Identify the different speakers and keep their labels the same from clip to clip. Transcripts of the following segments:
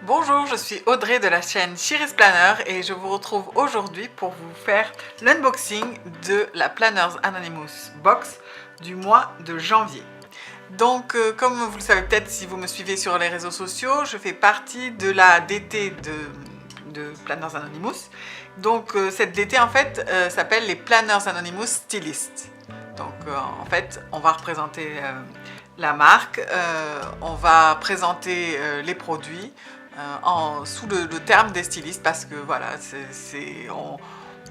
Speaker 1: Bonjour, je suis Audrey de la chaîne Chiris Planner et je vous retrouve aujourd'hui pour vous faire l'unboxing de la Planners Anonymous Box du mois de janvier. Donc comme vous le savez peut-être si vous me suivez sur les réseaux sociaux, je fais partie de la DT de Planners Anonymous. Donc cette DT en fait s'appelle les Planners Anonymous Stylists. Donc en fait on va représenter la marque, on va présenter les produits sous le terme des stylistes parce que voilà,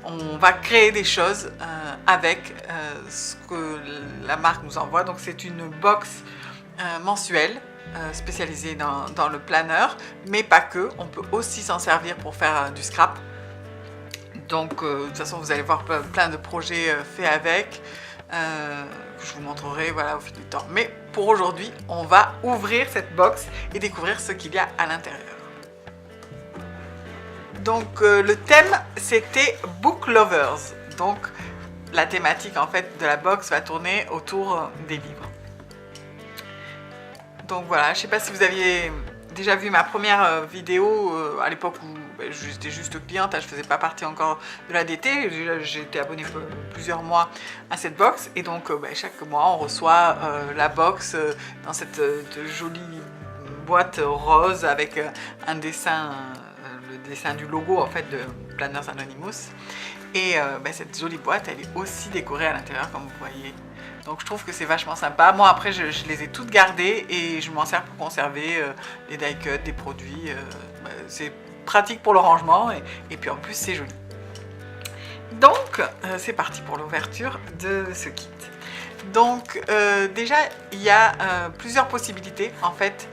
Speaker 1: on va créer des choses avec ce que la marque nous envoie. Donc c'est une box mensuelle spécialisée dans le planner, mais pas que, on peut aussi s'en servir pour faire du scrap. Donc de toute façon vous allez voir plein de projets faits avec. Je vous montrerai voilà, au fil du temps. Mais pour aujourd'hui, on va ouvrir cette box et découvrir ce qu'il y a à l'intérieur. Donc le thème c'était Book Lovers. Donc la thématique en fait de la box va tourner autour des livres. Donc voilà, je ne sais pas si vous aviez déjà vu ma première vidéo à l'époque où j'étais juste cliente, je ne faisais pas partie encore de la DT, j'ai été abonnée plusieurs mois à cette box et donc chaque mois on reçoit la box dans cette jolie boîte rose avec un dessin, le dessin du logo en fait de Planners Anonymous et cette jolie boîte elle est aussi décorée à l'intérieur comme vous voyez. Donc je trouve que c'est vachement sympa. Moi après je les ai toutes gardées et je m'en sers pour conserver des die cuts, des produits. C'est pratique pour le rangement et puis en plus c'est joli. Donc c'est parti pour l'ouverture de ce kit. Donc déjà il y a plusieurs possibilités en fait.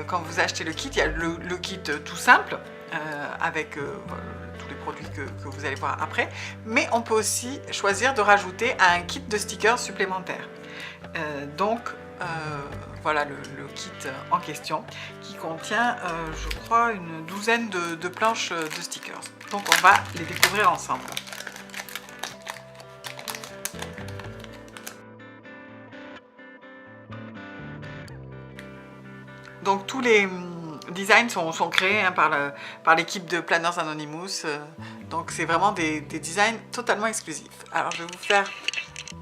Speaker 1: Quand vous achetez le kit, il y a le kit tout simple avec tous les produits que vous allez voir après, mais on peut aussi choisir de rajouter un kit de stickers supplémentaires. Voilà le kit en question qui contient je crois une douzaine de planches de stickers. Donc on va les découvrir ensemble. Donc tous les designs sont créés par l'équipe de Planners Anonymous, donc c'est vraiment des designs totalement exclusifs. Alors je vais vous faire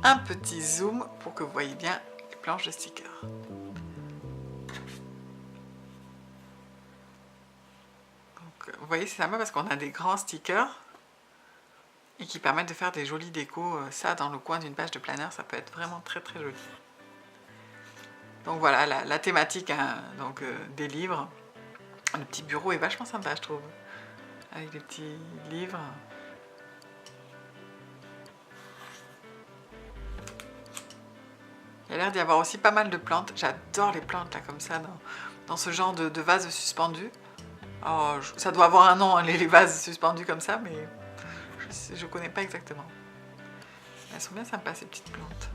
Speaker 1: un petit zoom pour que vous voyez bien les planches de stickers. Donc, vous voyez c'est sympa parce qu'on a des grands stickers et qui permettent de faire des jolies décos, ça dans le coin d'une page de planner ça peut être vraiment très très joli. Donc voilà la thématique hein, donc, des livres. Le petit bureau est vachement sympa je trouve, avec des petits livres. Il y a l'air d'y avoir aussi pas mal de plantes. J'adore les plantes là comme ça, dans ce genre de vase suspendu. Oh, ça doit avoir un nom, hein, les vases suspendus comme ça, mais je ne connais pas exactement. Elles sont bien sympas ces petites plantes.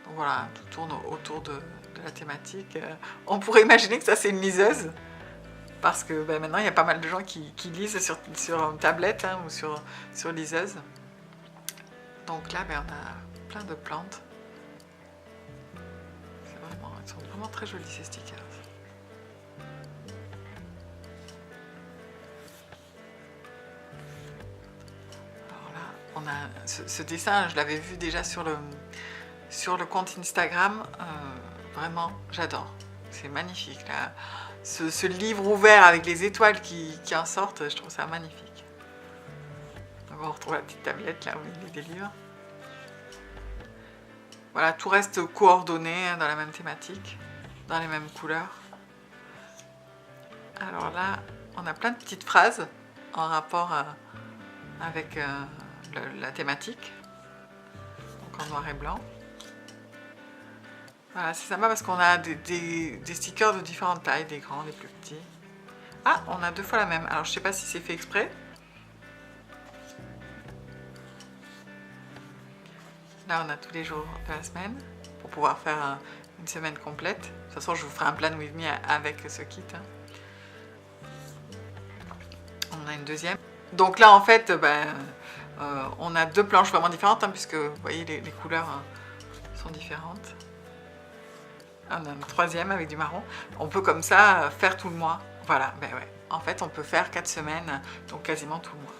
Speaker 1: Donc voilà, tout tourne autour de la thématique. On pourrait imaginer que ça c'est une liseuse, parce que maintenant il y a pas mal de gens qui lisent sur tablette hein, ou sur liseuse. Donc là on a plein de plantes. Ils sont vraiment très jolis ces stickers. Alors là, on a ce dessin, je l'avais vu déjà sur le compte Instagram, vraiment j'adore, c'est magnifique là. Ce livre ouvert avec les étoiles qui en sortent, je trouve ça magnifique. Donc on retrouve la petite tablette là où il y a des livres. Voilà, tout reste coordonné hein, dans la même thématique, dans les mêmes couleurs. Alors là, on a plein de petites phrases en rapport avec la thématique, donc en noir et blanc. Voilà, c'est sympa parce qu'on a des stickers de différentes tailles, des grands, des plus petits. Ah, on a deux fois la même. Alors, je ne sais pas si c'est fait exprès. Là, on a tous les jours de la semaine pour pouvoir faire une semaine complète. De toute façon, je vous ferai un plan with me avec ce kit. On a une deuxième. Donc là, en fait, on a deux planches vraiment différentes, hein, puisque vous voyez, les couleurs sont différentes. On a un troisième avec du marron. On peut comme ça faire tout le mois. Voilà, ben ouais. En fait, on peut faire 4 semaines, donc quasiment tout le mois.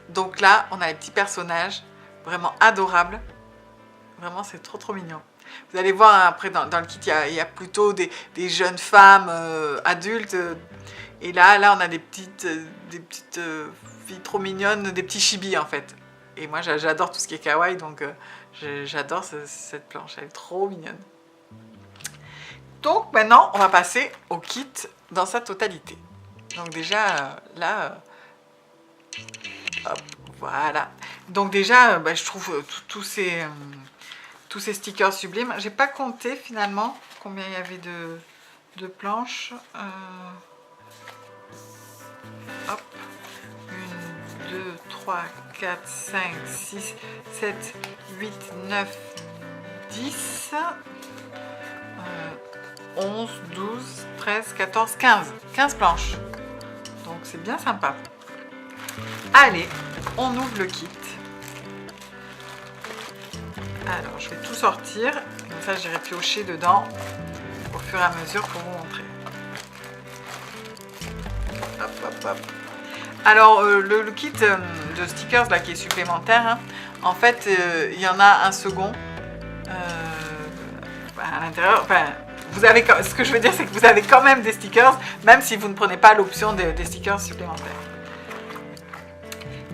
Speaker 1: Donc là, on a les petits personnages vraiment adorables. Vraiment, c'est trop mignon. Vous allez voir après dans le kit, il y a plutôt des jeunes femmes adultes. Et là, on a des petites filles trop mignonnes, des petits chibis en fait. Et moi, j'adore tout ce qui est kawaii, donc j'adore cette planche. Elle est trop mignonne. Donc maintenant, on va passer au kit dans sa totalité. Donc déjà, là, hop, voilà. Donc déjà, je trouve tous ces stickers sublimes. J'ai pas compté finalement combien il y avait de planches. Hop. 1, 2, 3, 4, 5, 6, 7, 8, 9, 10, 11, 12, 13, 14, 15. 15 planches. Donc c'est bien sympa. Allez, on ouvre le kit. Alors, je vais tout sortir. Comme ça, j'irai piocher dedans au fur et à mesure pour vous montrer. Hop, hop, hop. Alors, le kit de stickers là, qui est supplémentaire, hein, en fait, il y en a un second à l'intérieur. Enfin, ce que je veux dire, c'est que vous avez quand même des stickers, même si vous ne prenez pas l'option des stickers supplémentaires.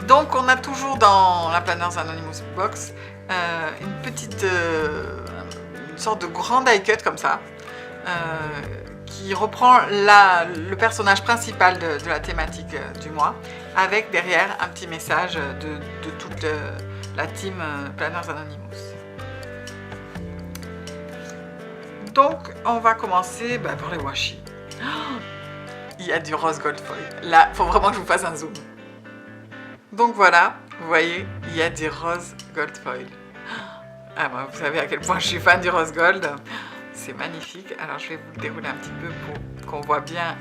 Speaker 1: Donc, on a toujours dans la Planners Anonymous Box une sorte de grand die cut comme ça, qui reprend le personnage principal de la thématique du mois, avec derrière un petit message de toute la team Planners Anonymous. Donc on va commencer par les washi. Oh, il y a du rose gold foil. Là, il faut vraiment que je vous fasse un zoom. Donc voilà, vous voyez, il y a du rose gold foil. Ah, vous savez à quel point je suis fan du rose gold. C'est magnifique. Alors je vais vous le dérouler un petit peu pour qu'on voit bien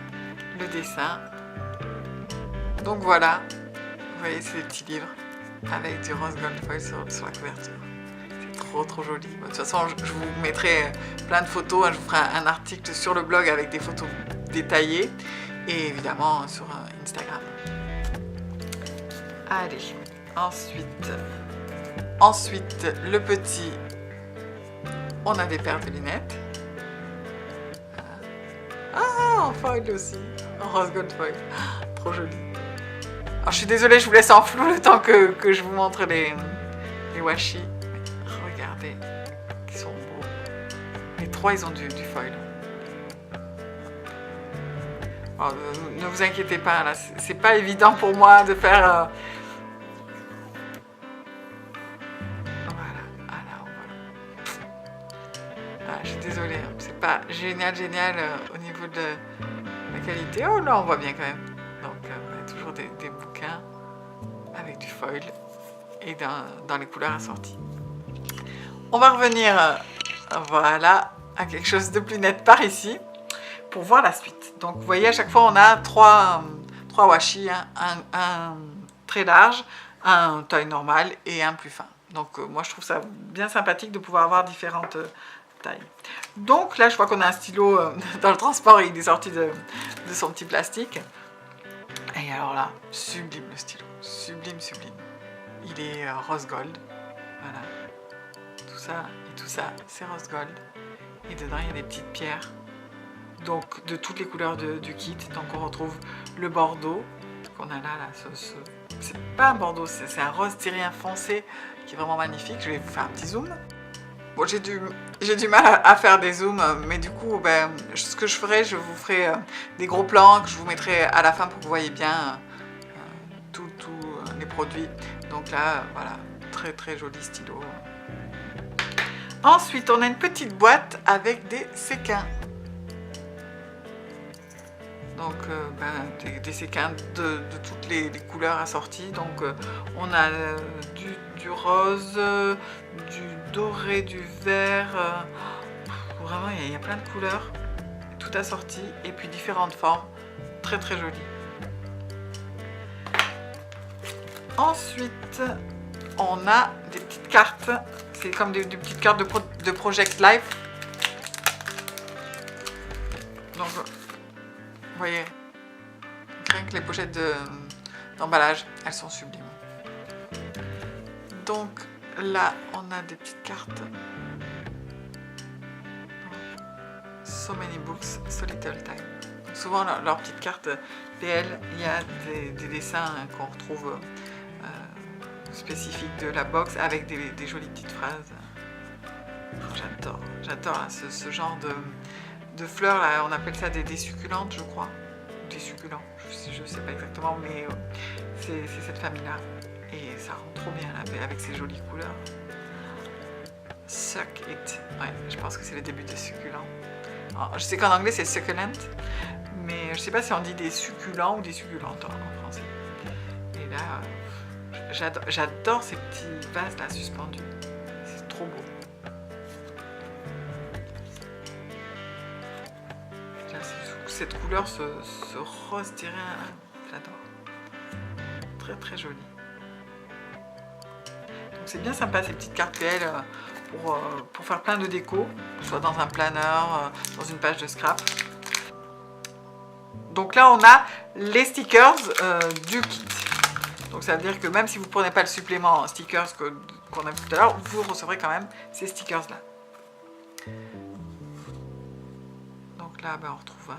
Speaker 1: le dessin. Donc voilà, vous voyez, c'est des petits livres avec du rose gold foil sur la couverture. C'est trop joli. De toute façon, je vous mettrai plein de photos. Je vous ferai un article sur le blog avec des photos détaillées et évidemment sur Instagram. Allez, ensuite le petit, on a des paires de lunettes. Ah, en foil aussi, en rose gold foil. Trop joli. Alors je suis désolée, je vous laisse en flou le temps que je vous montre les washi. Regardez, ils sont beaux. Les trois, ils ont du foil. Oh, ne vous inquiétez pas, là, c'est pas évident pour moi de faire. Je suis désolée, hein. C'est pas génial au niveau de la qualité. Oh là, on voit bien quand même. Donc, on a toujours des bouquins avec du foil et dans les couleurs assorties. On va revenir, voilà, à quelque chose de plus net par ici pour voir la suite. Donc, vous voyez, à chaque fois, on a trois washi, hein, un très large, un taille normale et un plus fin. Donc, moi, je trouve ça bien sympathique de pouvoir avoir différentes taille. Donc là, je vois qu'on a un stylo dans le transport et il est sorti de son petit plastique. Et alors là, sublime le stylo, sublime. Il est rose gold, voilà. Tout ça, c'est rose gold. Et dedans, il y a des petites pierres, donc de toutes les couleurs du kit. Donc on retrouve le bordeaux qu'on a là c'est pas un bordeaux, c'est un rose tyrien foncé qui est vraiment magnifique. Je vais vous faire un petit zoom. Bon, j'ai du mal à faire des zooms, mais du coup, ce que je ferai, je vous ferai des gros plans que je vous mettrai à la fin pour que vous voyez bien tous les produits. Donc là, voilà, très joli stylo. Ensuite, on a une petite boîte avec des séquins. Donc, des séquins de toutes les couleurs assorties. Donc, on a du rose, du doré, du vert. Vraiment, il y a plein de couleurs. Tout assorti. Et puis, différentes formes. Très jolies. Ensuite, on a des petites cartes. C'est comme des petites cartes de Project Life. Donc, vous voyez, rien que les pochettes d'emballage, elles sont sublimes. Donc là, on a des petites cartes. So many books, so little time. Donc, souvent, leurs petites cartes PL, il y a des dessins qu'on retrouve spécifiques de la box avec des jolies petites phrases. J'adore hein, ce genre de fleurs, là, on appelle ça des succulentes, je crois. Des succulents, je ne sais pas exactement, mais c'est cette famille-là. Et ça rend trop bien là, avec ces jolies couleurs. Suck it. Ouais, je pense que c'est le début des succulents. Alors, je sais qu'en anglais c'est succulent, mais je sais pas si on dit des succulents ou des succulentes en français. Et là, j'adore ces petits vases là suspendus. C'est trop beau. Là, cette couleur, ce rose terrain, j'adore. Très très joli. Donc c'est bien sympa ces petites cartes PL pour faire plein de déco, soit dans un planeur, dans une page de scrap. Donc là on a les stickers du kit. Donc ça veut dire que même si vous ne prenez pas le supplément stickers qu'on a vu tout à l'heure, vous recevrez quand même ces stickers là. Donc là on retrouve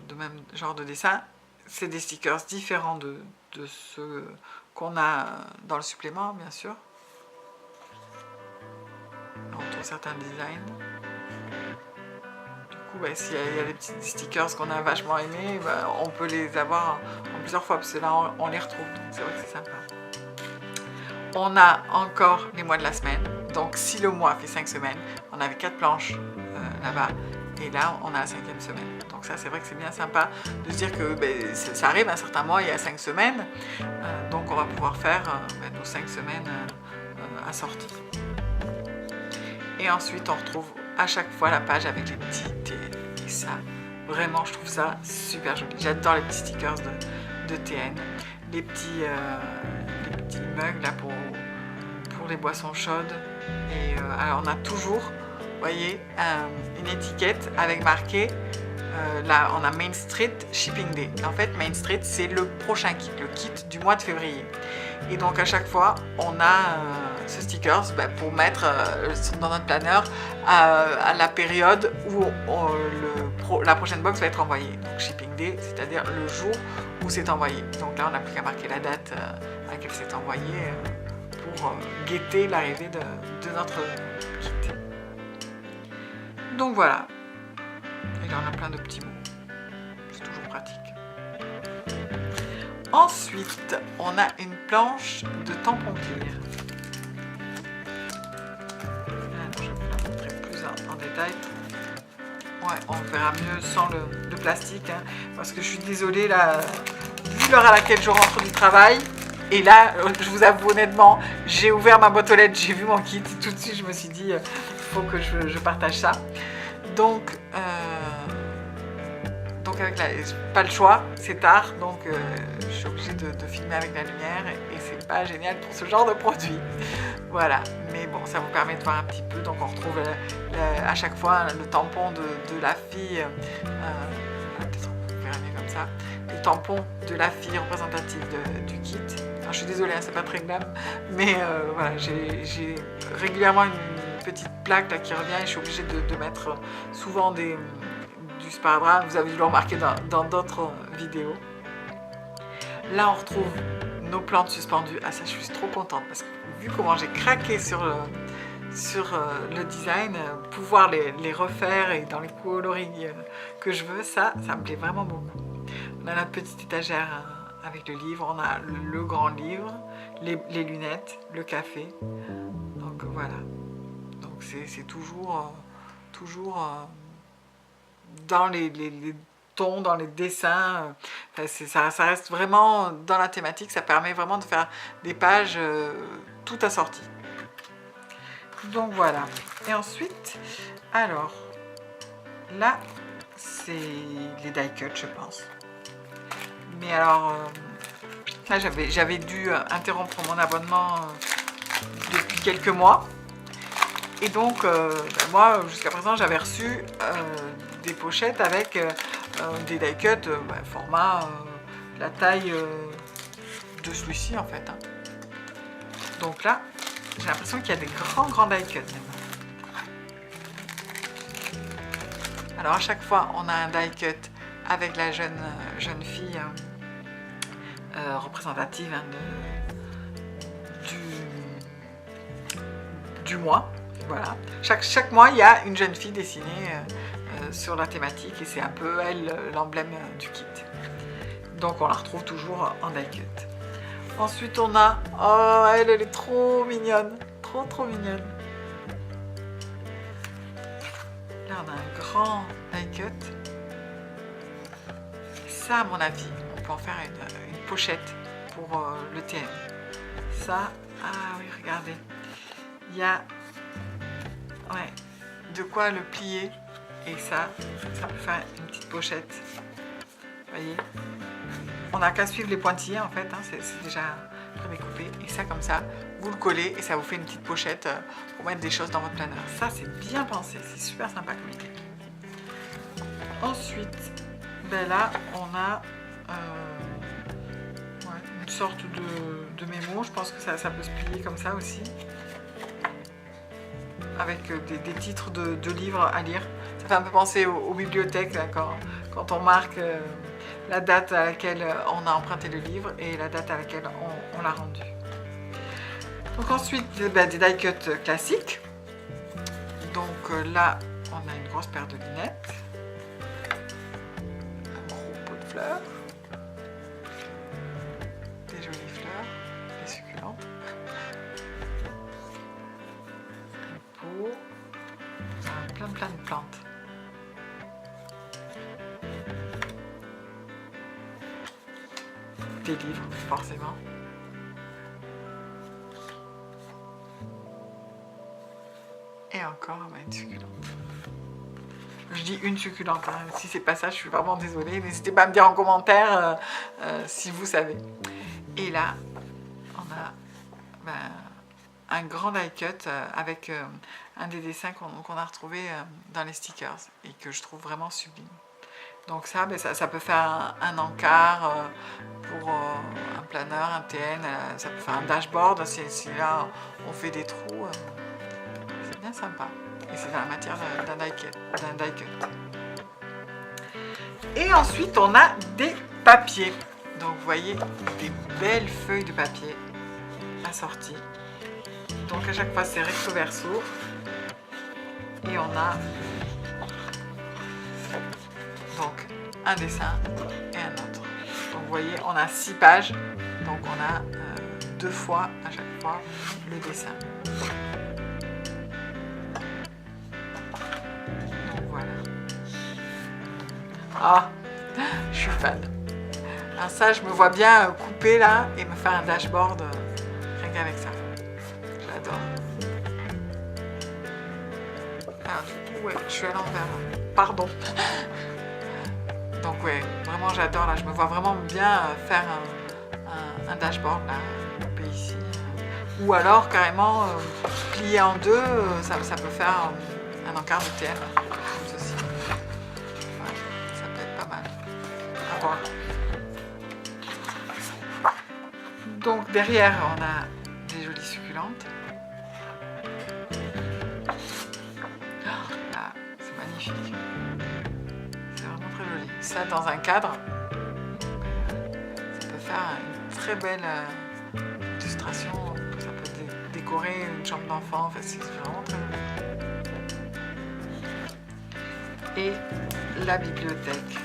Speaker 1: le même genre de dessin. C'est des stickers différents de ceux qu'on a dans le supplément bien sûr. On retrouve certains designs. Du coup, bah, s'il y a des petits stickers qu'on a vachement aimés, bah, on peut les avoir en plusieurs fois parce que là on les retrouve. Donc c'est vrai que c'est sympa. On a encore les mois de la semaine. Donc si le mois fait 5 semaines, on avait 4 planches là-bas. Et là, on a la 5e semaine. Donc ça, c'est vrai que c'est bien sympa de se dire que ben, ça arrive un certain mois, il y a 5 semaines. Donc on va pouvoir faire nos 5 semaines assorties. Et ensuite, on retrouve à chaque fois la page avec les petits et ça, vraiment, je trouve ça super joli. J'adore les petits stickers de TN. Les petits mugs là pour les boissons chaudes. Et alors, on a toujours, vous voyez, une étiquette avec marqué, là, on a Main Street Shipping Day. En fait, Main Street, c'est le prochain kit, le kit du mois de février. Et donc, à chaque fois, on a ce stickers pour mettre dans notre planeur à la période où la prochaine box va être envoyée. Donc, Shipping Day, c'est-à-dire le jour où c'est envoyé. Donc là, on n'a plus qu'à marquer la date à laquelle c'est envoyé pour guetter l'arrivée de notre kit. Donc voilà. Et là, on a plein de petits mots. C'est toujours pratique. Ensuite, on a une planche de tampons clear. Je vais vous la montrer plus en détail. Ouais, on verra mieux sans le plastique. Hein, parce que je suis désolée, là, vu l'heure à laquelle je rentre du travail, et là, je vous avoue honnêtement, j'ai ouvert ma boîte aux lettres, j'ai vu mon kit, tout de suite je me suis dit, il faut que je partage ça. Donc avec pas le choix, c'est tard, donc je suis obligée de filmer avec la lumière et c'est pas génial pour ce genre de produit. Voilà, mais bon, ça vous permet de voir un petit peu. Donc on retrouve à chaque fois le tampon de la fille, peut-être on peut faire mieux comme ça, le tampon de la fille représentative du kit. Alors, je suis désolée, hein, c'est pas très glam, mais voilà, j'ai régulièrement une petite plaque là qui revient et je suis obligée de mettre souvent du sparadrap. Vous avez dû le remarquer dans d'autres vidéos. Là, on retrouve nos plantes suspendues. Ah, ça, je suis trop contente parce que vu comment j'ai craqué sur le design, pouvoir les refaire et dans les coloris que je veux, ça me plaît vraiment beaucoup. On a notre petite étagère avec le livre, on a le grand livre, les lunettes, le café. Donc voilà. Donc c'est toujours dans les tons, dans les dessins. Ça reste vraiment dans la thématique. Ça permet vraiment de faire des pages tout assorties. Donc voilà. Et ensuite, alors, là, c'est les die cut, je pense. Mais alors, là, j'avais dû interrompre mon abonnement depuis quelques mois. Et donc, moi, jusqu'à présent, j'avais reçu des pochettes avec des die cuts format la taille de celui-ci en fait. Hein. Donc là, j'ai l'impression qu'il y a des grands die cuts même. Alors à chaque fois, on a un die cut avec la jeune fille représentative hein, du mois. Voilà. Chaque mois, il y a une jeune fille dessinée sur la thématique et c'est un peu elle l'emblème du kit. Donc on la retrouve toujours en die cut. Ensuite on a, oh elle est trop mignonne, trop mignonne. Là on a un grand die cut. Ça à mon avis, on peut en faire une pochette pour le TM. Ça, ah oui regardez, il y a de quoi le plier et ça peut faire une petite pochette. Vous voyez, on n'a qu'à suivre les pointillés en fait, hein, c'est déjà prédécoupé et ça comme ça, vous le collez et ça vous fait une petite pochette pour mettre des choses dans votre planeur. Ça c'est bien pensé, c'est super sympa comme idée. Ensuite, là on a une sorte de mémo, je pense que ça peut se plier comme ça aussi. Avec des titres de livres à lire. Ça fait un peu penser aux bibliothèques, quand on marque la date à laquelle on a emprunté le livre et la date à laquelle on l'a rendu. Donc ensuite, des die cuts classiques. Donc là, on a une grosse paire de lunettes. Un gros pot de fleurs. Des jolies fleurs, des succulentes. Plein de plantes. Des livres, forcément. Et encore une succulente. Je dis une succulente, hein. Si c'est pas ça, je suis vraiment désolée. N'hésitez pas à me dire en commentaire si vous savez. Et là, on a un grand die cut avec un des dessins qu'on a retrouvé dans les stickers et que je trouve vraiment sublime. Donc ça peut faire un encart pour un planeur, un TN, ça peut faire un dashboard si là on fait des trous, c'est bien sympa. Et c'est dans la matière d'un die cut. Et ensuite on a des papiers. Donc vous voyez des belles feuilles de papier assorties. Donc à chaque fois c'est recto verso et on a donc un dessin et un autre. Donc vous voyez on a 6 pages, donc on a 2 fois à chaque fois le dessin. Donc voilà. Ah, je suis fan. Alors ça je me vois bien couper là et me faire un dashboard rien qu'avec ça. J'adore. Alors du coup, ouais, je suis à l'envers. Pardon. Donc ouais, vraiment j'adore là. Je me vois vraiment bien faire un dashboard là, coupé ici. Ou alors carrément plier en deux, ça peut faire un encart de TM comme ceci. Ouais, ça peut être pas mal. À voir. Donc derrière on a des jolies succulentes. Là, c'est magnifique. C'est vraiment très joli. Ça dans un cadre, ça peut faire une très belle illustration. Ça peut décorer une chambre d'enfant. Enfin, c'est vraiment très joli. Et la bibliothèque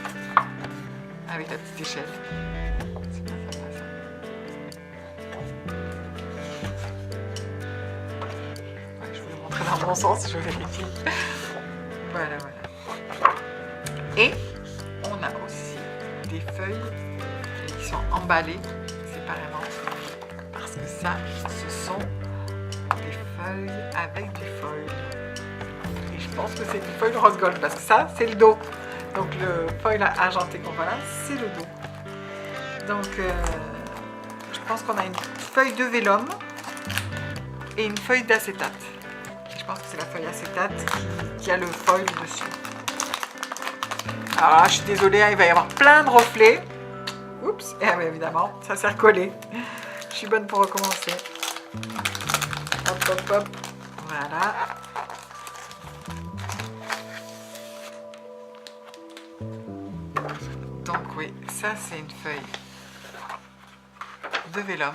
Speaker 1: avec la petite échelle. C'est bien sympa ça. Ouais, je vous l'ai montré dans le bon sens, je vérifie. Voilà. Et on a aussi des feuilles qui sont emballées séparément parce que ça, ce sont des feuilles avec du foil. Et je pense que c'est du foil rose gold parce que ça, c'est le dos. Donc le foil argenté qu'on voit là, c'est le dos. Donc je pense qu'on a une feuille de vélum et une feuille d'acétate. Je pense que c'est la feuille acétate qui a le foil dessus. Alors là, je suis désolée, il va y avoir plein de reflets. Oups, et bien évidemment, ça s'est recollé. Je suis bonne pour recommencer. Hop, hop, hop. Voilà. Donc oui, ça c'est une feuille de vélum.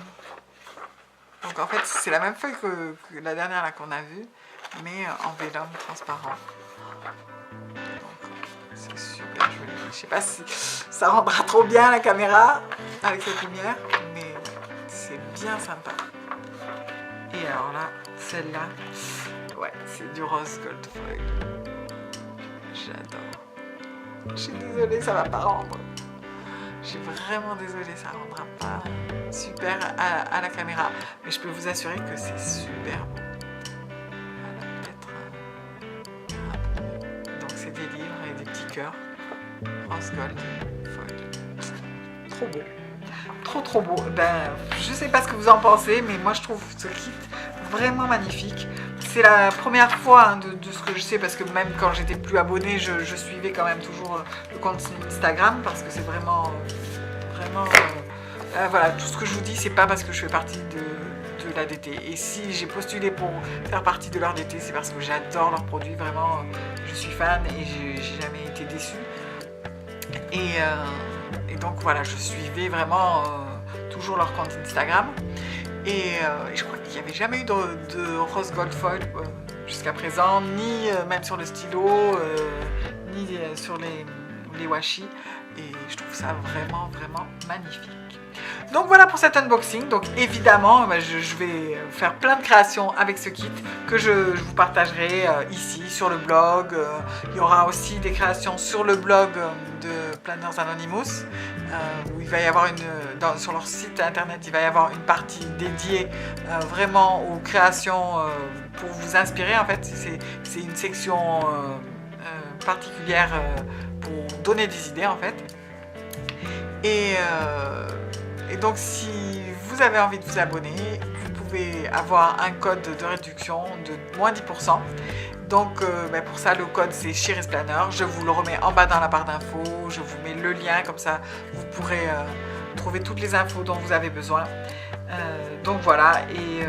Speaker 1: Donc en fait, c'est la même feuille que la dernière là qu'on a vue, mais en vélum transparent. C'est super joli. Je sais pas si ça rendra trop bien la caméra avec cette lumière, mais c'est bien sympa. Et alors là, celle-là, ouais, c'est du rose gold foil. J'adore. Je suis désolée, ça va pas rendre. Je suis vraiment désolée, ça rendra pas super à la caméra, mais je peux vous assurer que c'est super beau. Donc c'est des livres et des petits cœurs. Rose gold foil. Trop beau. Trop beau. Ben, je sais pas ce que vous en pensez, mais moi je trouve ce kit vraiment magnifique. C'est la première fois de ce que je sais, parce que même quand j'étais plus abonnée, je suivais quand même toujours le compte Instagram, parce que c'est vraiment voilà, tout ce que je vous dis, c'est pas parce que je fais partie de l'ADT. Et si j'ai postulé pour faire partie de leur DT, c'est parce que j'adore leurs produits, vraiment, je suis fan et j'ai jamais été déçue. Et donc voilà, je suivais vraiment toujours leur compte Instagram. Et je crois qu'il n'y avait jamais eu de rose gold foil jusqu'à présent, ni même sur le stylo, ni sur les washi. Et je trouve ça vraiment magnifique. Donc voilà pour cet unboxing. Donc évidemment, je vais faire plein de créations avec ce kit que je vous partagerai ici sur le blog. Il y aura aussi des créations sur le blog de Planners Anonymous, où il va y avoir sur leur site internet, il va y avoir une partie dédiée vraiment aux créations pour vous inspirer. En fait, c'est une section particulière pour donner des idées en fait. Et donc si vous avez envie de vous abonner, vous pouvez avoir un code de réduction de moins 10%. Donc pour ça, le code c'est Cherise Planner. Je vous le remets en bas dans la barre d'infos. Je vous mets le lien, comme ça vous pourrez trouver toutes les infos dont vous avez besoin. Donc voilà, et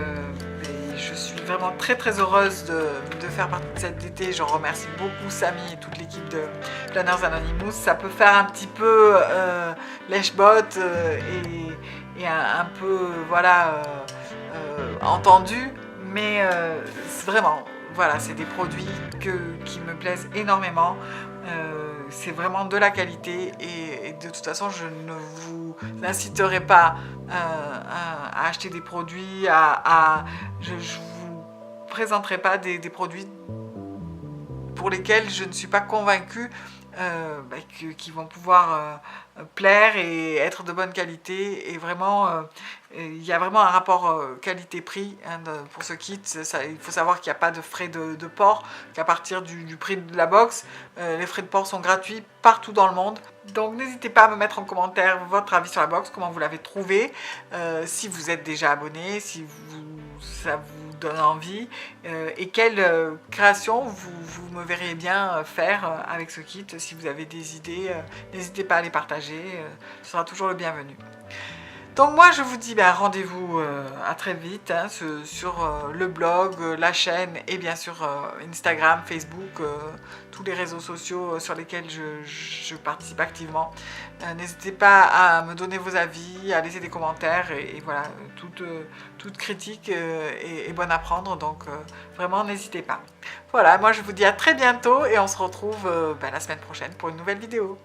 Speaker 1: je suis vraiment très heureuse de faire partie de cette DT. Je remercie beaucoup Samy et toute l'équipe de Planners Anonymous. Ça peut faire un petit peu lèche-botte et un peu voilà entendu, mais vraiment voilà, c'est des produits qui me plaisent énormément. C'est vraiment de la qualité et de toute façon je ne vous inciterai pas à acheter des produits, je vous présenterai pas des produits pour lesquels je ne suis pas convaincue qui vont pouvoir plaire et être de bonne qualité. Et vraiment il y a vraiment un rapport qualité-prix pour ce kit. Il faut savoir qu'il n'y a pas de frais de port, qu'à partir du prix de la box, les frais de port sont gratuits partout dans le monde. Donc n'hésitez pas à me mettre en commentaire votre avis sur la box, comment vous l'avez trouvée, si vous êtes déjà abonné, si ça vous donne envie, et quelle création vous me verriez bien faire avec ce kit. Si vous avez des idées, n'hésitez pas à les partager, ce sera toujours le bienvenu. Donc moi je vous dis rendez-vous à très vite sur le blog, la chaîne et bien sûr Instagram, Facebook, tous les réseaux sociaux sur lesquels je participe activement. N'hésitez pas à me donner vos avis, à laisser des commentaires et voilà, toute critique est bonne à prendre, donc vraiment n'hésitez pas. Voilà, moi je vous dis à très bientôt et on se retrouve la semaine prochaine pour une nouvelle vidéo.